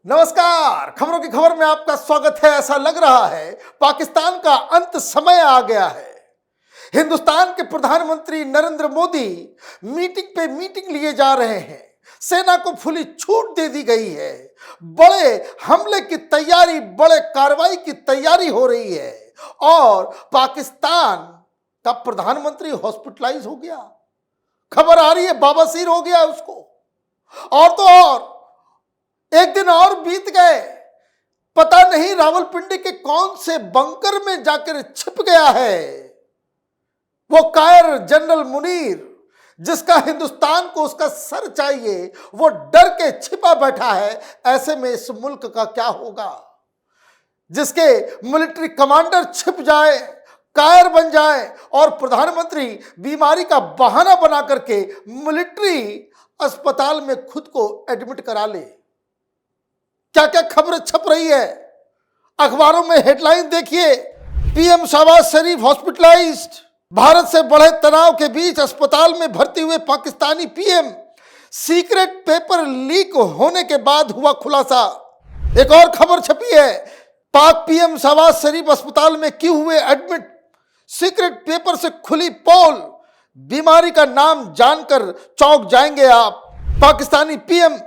नमस्कार। खबरों की खबर में आपका स्वागत है। ऐसा लग रहा है पाकिस्तान का अंत समय आ गया है। हिंदुस्तान के प्रधानमंत्री नरेंद्र मोदी मीटिंग पे मीटिंग लिए जा रहे हैं। सेना को खुली छूट दे दी गई है। बड़े हमले की तैयारी, बड़े कार्रवाई की तैयारी हो रही है और पाकिस्तान का प्रधानमंत्री हॉस्पिटलाइज हो गया। खबर आ रही है बवासीर हो गया उसको। और तो और एक दिन और बीत गए, पता नहीं रावलपिंडी के कौन से बंकर में जाकर छिप गया है वो कायर जनरल मुनीर, जिसका हिंदुस्तान को उसका सर चाहिए। वो डर के छिपा बैठा है। ऐसे में इस मुल्क का क्या होगा? जिसके मिलिट्री कमांडर छिप जाए, कायर बन जाए और प्रधानमंत्री बीमारी का बहाना बना करके मिलिट्री अस्पताल में खुद को एडमिट करा ले। क्या क्या खबर छप रही है अखबारों में। हेडलाइन देखिए, पीएम शहबाज शरीफ हॉस्पिटलाइज्ड। भारत से बढ़े तनाव के बीच अस्पताल में भर्ती हुए Pakistani PM. Secret paper leak होने के बाद हुआ खुलासा। एक और खबर छपी है, पाक पीएम शहबाज शरीफ अस्पताल में क्यों हुए एडमिट। सीक्रेट पेपर से खुली पोल। बीमारी का नाम जानकर चौंक जाएंगे आप। पाकिस्तानी पीएम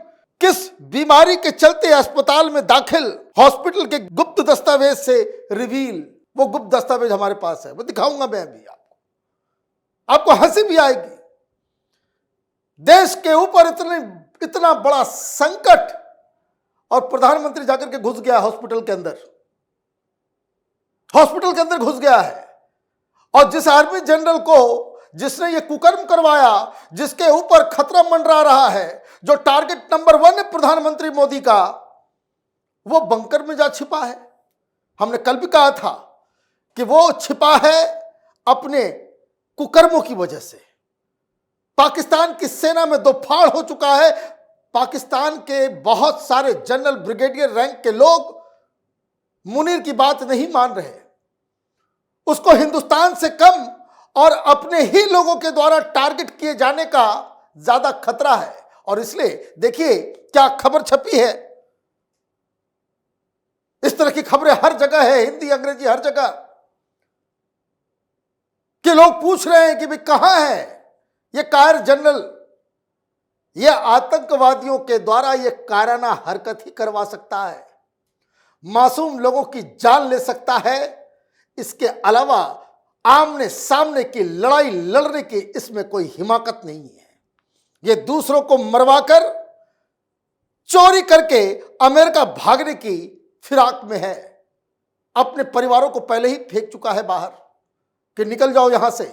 किस बीमारी के चलते अस्पताल में दाखिल, हॉस्पिटल के गुप्त दस्तावेज से रिवील। वो गुप्त दस्तावेज हमारे पास है, वो दिखाऊंगा मैं अभी आपको हंसी भी आएगी। देश के ऊपर इतना बड़ा संकट और प्रधानमंत्री जाकर के घुस गया हॉस्पिटल के अंदर। हॉस्पिटल के अंदर घुस गया है और जिस आर्मी जनरल को जिसने ये कुकर्म करवाया, जिसके ऊपर खतरा मंडरा रहा है, जो टारगेट नंबर 1 है प्रधानमंत्री मोदी का, वो बंकर में जा छिपा है। हमने कल भी कहा था कि वो छिपा है अपने कुकर्मों की वजह से। पाकिस्तान की सेना में दो फाड़ हो चुका है। पाकिस्तान के बहुत सारे जनरल, ब्रिगेडियर रैंक के लोग मुनीर की बात नहीं मान रहे। उसको हिंदुस्तान से कम और अपने ही लोगों के द्वारा टारगेट किए जाने का ज्यादा खतरा है। और इसलिए देखिए क्या खबर छपी है। इस तरह की खबरें हर जगह है, हिंदी अंग्रेजी हर जगह, कि लोग पूछ रहे हैं कि भाई कहां है ये कायर जनरल। ये आतंकवादियों के द्वारा ये कायराना हरकत ही करवा सकता है, मासूम लोगों की जान ले सकता है। इसके अलावा आमने सामने की लड़ाई लड़ने की इसमें कोई हिमाकत नहीं है। ये दूसरों को मरवाकर चोरी करके अमेरिका भागने की फिराक में है। अपने परिवारों को पहले ही फेंक चुका है बाहर कि निकल जाओ यहां से।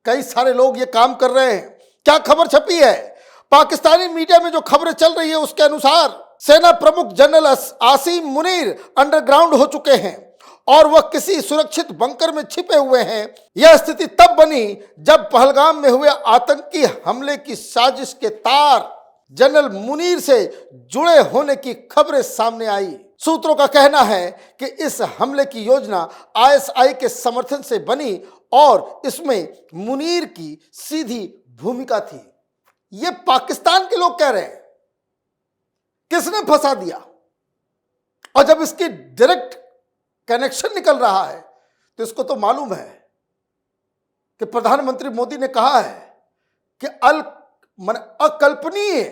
कई सारे लोग ये काम कर रहे हैं। क्या खबर छपी है पाकिस्तानी मीडिया में, जो खबरें चल रही है उसके अनुसार सेना प्रमुख जनरल आसिम मुनीर अंडरग्राउंड हो चुके हैं और वह किसी सुरक्षित बंकर में छिपे हुए हैं। यह स्थिति तब बनी जब पहलगाम में हुए आतंकी हमले की साजिश के तार जनरल मुनीर से जुड़े होने की खबरें सामने आई। सूत्रों का कहना है कि इस हमले की योजना आईएसआई के समर्थन से बनी और इसमें मुनीर की सीधी भूमिका थी। यह पाकिस्तान के लोग कह रहे हैं। किसने फंसा दिया? और जब इसकी डायरेक्ट कनेक्शन निकल रहा है तो इसको तो मालूम है कि प्रधानमंत्री मोदी ने कहा है कि अकल्पनीय,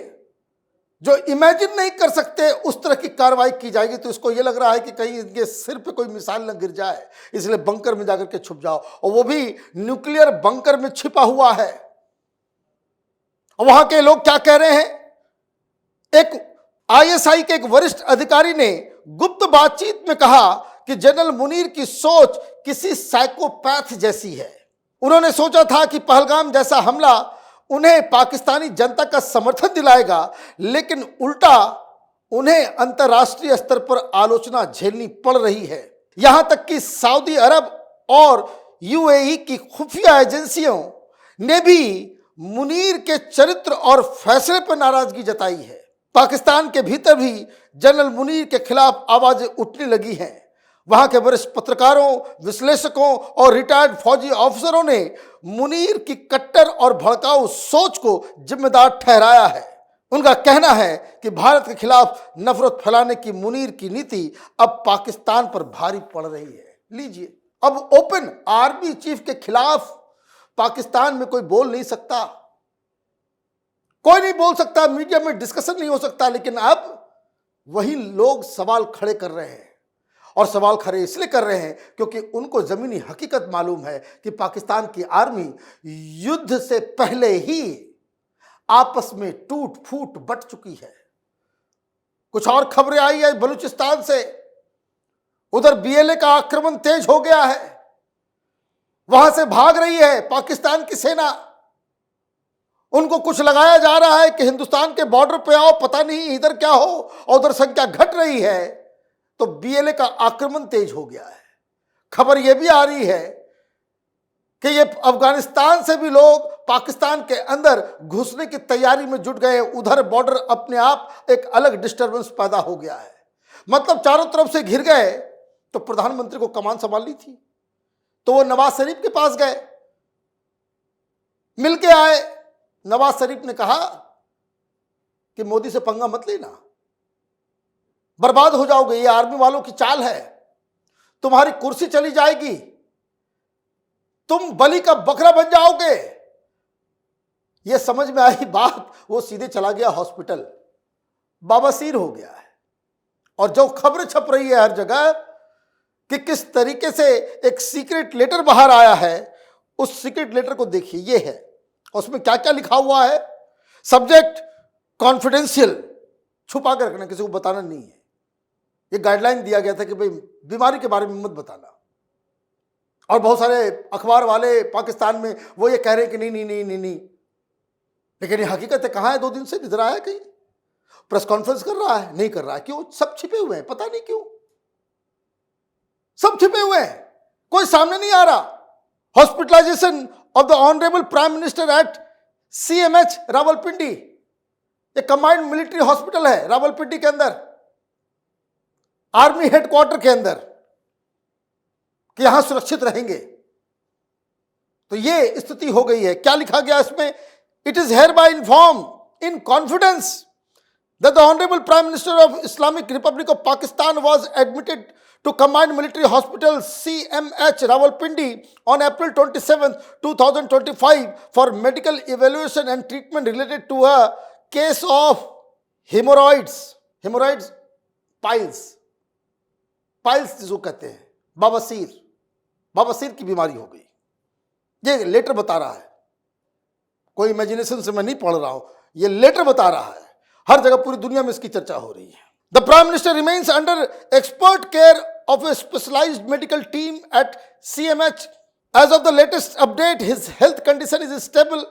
जो इमेजिन नहीं कर सकते उस तरह की कार्रवाई की जाएगी। तो इसको यह लग रहा है कि कहीं इनके सिर पे कोई मिसाइल न गिर जाए, इसलिए बंकर में जाकर के छुप जाओ। और वो भी न्यूक्लियर बंकर में छिपा हुआ है। और वहां के लोग क्या कह रहे हैं? एक आईएसआई के एक वरिष्ठ अधिकारी ने गुप्त बातचीत में कहा कि जनरल मुनीर की सोच किसी साइकोपैथ जैसी है। उन्होंने सोचा था कि पहलगाम जैसा हमला उन्हें पाकिस्तानी जनता का समर्थन दिलाएगा, लेकिन उल्टा उन्हें अंतर्राष्ट्रीय स्तर पर आलोचना झेलनी पड़ रही है। यहां तक कि सऊदी अरब और यूएई की खुफिया एजेंसियों ने भी मुनीर के चरित्र और फैसले पर नाराजगी जताई है। पाकिस्तान के भीतर भी जनरल मुनीर के खिलाफ आवाजें उठने लगी हैं। वहां के वरिष्ठ पत्रकारों, विश्लेषकों और रिटायर्ड फौजी ऑफिसरों ने मुनीर की कट्टर और भड़काऊ सोच को जिम्मेदार ठहराया है। उनका कहना है कि भारत के खिलाफ नफरत फैलाने की मुनीर की नीति अब पाकिस्तान पर भारी पड़ रही है। लीजिए, अब ओपन आर्मी चीफ के खिलाफ पाकिस्तान में कोई बोल नहीं सकता, कोई नहीं बोल सकता, मीडिया में डिस्कशन नहीं हो सकता, लेकिन अब वही लोग सवाल खड़े कर रहे हैं। और सवाल खड़े इसलिए कर रहे हैं क्योंकि उनको जमीनी हकीकत मालूम है कि पाकिस्तान की आर्मी युद्ध से पहले ही आपस में टूट फूट बट चुकी है। कुछ और खबरें आई है बलूचिस्तान से, उधर बीएलए का आक्रमण तेज हो गया है, वहां से भाग रही है पाकिस्तान की सेना। उनको कुछ लगाया जा रहा है कि हिंदुस्तान के बॉर्डर पे आओ, पता नहीं इधर क्या हो, और उधर संख्या घट रही है, तो बीएलए का आक्रमण तेज हो गया है। खबर यह भी आ रही है कि ये अफगानिस्तान से भी लोग पाकिस्तान के अंदर घुसने की तैयारी में जुट गए। उधर बॉर्डर अपने आप एक अलग डिस्टरबेंस पैदा हो गया है, मतलब चारों तरफ से घिर गए। तो प्रधानमंत्री को कमान संभालनी थी, तो वो नवाज शरीफ के पास गए, मिलके आए। नवाज शरीफ ने कहा कि मोदी से पंगा मत लेना, बर्बाद हो जाओगे, ये आर्मी वालों की चाल है, तुम्हारी कुर्सी चली जाएगी, तुम बलि का बकरा बन जाओगे। ये समझ में आई बात, वो सीधे चला गया हॉस्पिटल, बाबासीर हो गया है। और जो खबर छप रही है हर जगह कि किस तरीके से एक सीक्रेट लेटर बाहर आया है, उस सीक्रेट लेटर को देखिए, ये है, उसमें क्या क्या लिखा हुआ है। सब्जेक्ट कॉन्फिडेंशियल, छुपा कर रखना, किसी को बताना नहीं है। ये गाइडलाइन दिया गया था कि भाई बीमारी के बारे में मत बताना। और बहुत सारे अखबार वाले पाकिस्तान में वो ये कह रहे हैं कि नहीं नहीं नहीं नहीं नहीं, लेकिन ये हकीकत है। कहाँ है, 2 दिन से इधर आया, कहीं प्रेस कॉन्फ्रेंस कर रहा है, नहीं कर रहा है। क्यों? सब छिपे हुए हैं, पता नहीं क्यों सब छिपे हुए हैं, कोई सामने नहीं आ रहा। Hospitalization of the honourable prime minister at CMH Rawalpindi, एक कंबाइंड मिलिट्री हॉस्पिटल है रावलपिंडी के अंदर, आर्मी हेडक्वार्टर के अंदर, कि यहां सुरक्षित रहेंगे। तो ये स्थिति हो गई है। क्या लिखा गया इसमें? It is hereby inform in confidence that the Honorable Prime Minister of Islamic Republic of Pakistan was admitted to Combined Military Hospital CMH Rawalpindi on April 27, 2025 for medical evaluation and treatment related to a case of hemorrhoids, piles जिसको कहते हैं, बवासीर की बीमारी हो गई। ये letter बता रहा है, कोई इमेजिनेशन से मैं नहीं पढ़ रहा हूं, ये लेटर बता रहा है। हर जगह पूरी दुनिया में इसकी चर्चा हो रही है। The prime minister remains under expert care of a specialised medical team at CMH. As of the latest update, his health condition is stable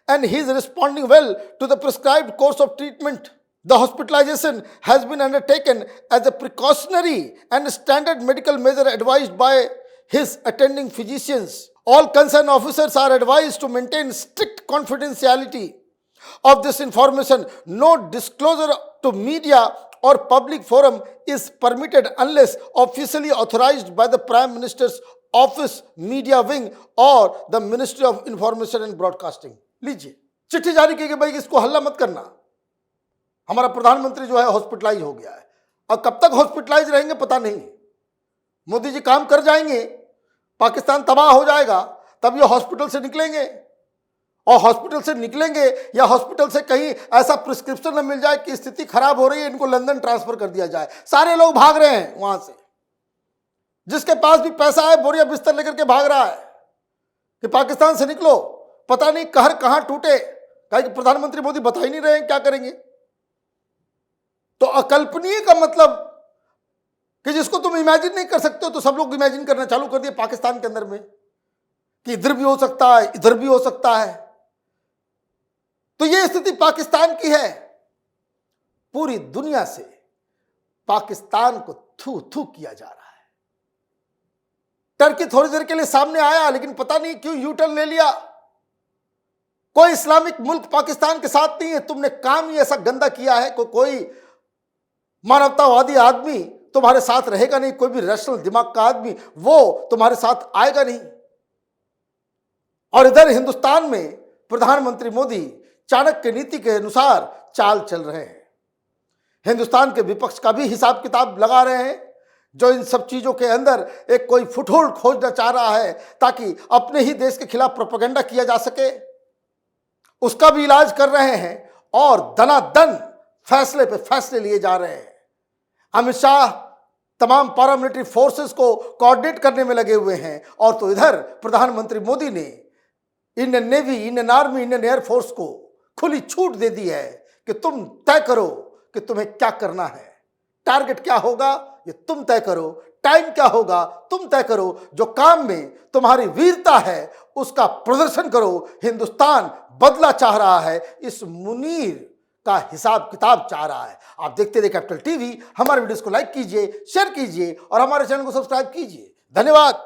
and he is responding well to the prescribed course of treatment. The hospitalization has been undertaken as a precautionary and standard medical measure advised by his attending physicians. All concerned officers are advised to maintain strict confidentiality of this information. No disclosure to media or public forum is permitted unless officially authorized by the Prime Minister's Office, Media Wing or the Ministry of Information and Broadcasting. लीजिए, चिट्ठी जारी की कि भाई इसको हल्ला मत करना, हमारा प्रधानमंत्री जो है हॉस्पिटलाइज हो गया है। और कब तक हॉस्पिटलाइज रहेंगे पता नहीं, मोदी जी काम कर जाएंगे, पाकिस्तान तबाह हो जाएगा, तब ये हॉस्पिटल से निकलेंगे। और हॉस्पिटल से निकलेंगे या हॉस्पिटल से कहीं ऐसा प्रिस्क्रिप्शन न मिल जाए कि स्थिति खराब हो रही है, इनको लंदन ट्रांसफर कर दिया जाए। सारे लोग भाग रहे हैं वहां से, जिसके पास भी पैसा है बोरिया बिस्तर लेकर के भाग रहा है कि पाकिस्तान से निकलो, पता नहीं कहर कहां टूटे। कहा कि प्रधानमंत्री मोदी बता ही नहीं रहे हैं क्या करेंगे। तो अकल्पनीय का मतलब कि जिसको तुम इमेजिन नहीं कर सकते हो, तो सब लोग इमेजिन करना चालू कर दिए पाकिस्तान के अंदर में कि इधर भी हो सकता है, इधर भी हो सकता है। तो यह स्थिति पाकिस्तान की है। पूरी दुनिया से पाकिस्तान को थू थू किया जा रहा है। टर्की थोड़ी देर के लिए सामने आया, लेकिन पता नहीं क्यों यू टर्न ले लिया। कोई इस्लामिक मुल्क पाकिस्तान के साथ नहीं है। तुमने काम ही ऐसा गंदा किया है, कोई मानवतावादी आदमी तुम्हारे साथ रहेगा नहीं, कोई भी रैशनल दिमाग का आदमी वो तुम्हारे साथ आएगा नहीं। और इधर हिंदुस्तान में प्रधानमंत्री मोदी चाणक्य नीति के अनुसार चाल चल रहे हैं। हिंदुस्तान के विपक्ष का भी हिसाब किताब लगा रहे हैं, जो इन सब चीजों के अंदर एक कोई फुटहोल खोजना चाह रहा है ताकि अपने ही देश के खिलाफ प्रोपेगेंडा किया जा सके, उसका भी इलाज कर रहे हैं और दनादन फैसले पे फैसले लिए जा रहे हैं। अमित शाह तमाम पैरामिलिट्री फोर्सेस को कोऑर्डिनेट करने में लगे हुए हैं और तो इधर प्रधानमंत्री मोदी ने Indian navy, Indian army, Indian air force को खुली छूट दे दी है कि तुम तय करो कि तुम्हें क्या करना है, टारगेट क्या होगा ये तुम तय करो, टाइम क्या होगा तुम तय करो, जो काम में तुम्हारी वीरता है उसका प्रदर्शन करो। हिंदुस्तान बदला चाह रहा है, इस मुनीर का हिसाब किताब चाह रहा है। आप देखते रहिए कैपिटल टीवी। हमारे वीडियोस को लाइक कीजिए, शेयर कीजिए और हमारे चैनल को सब्सक्राइब कीजिए। धन्यवाद।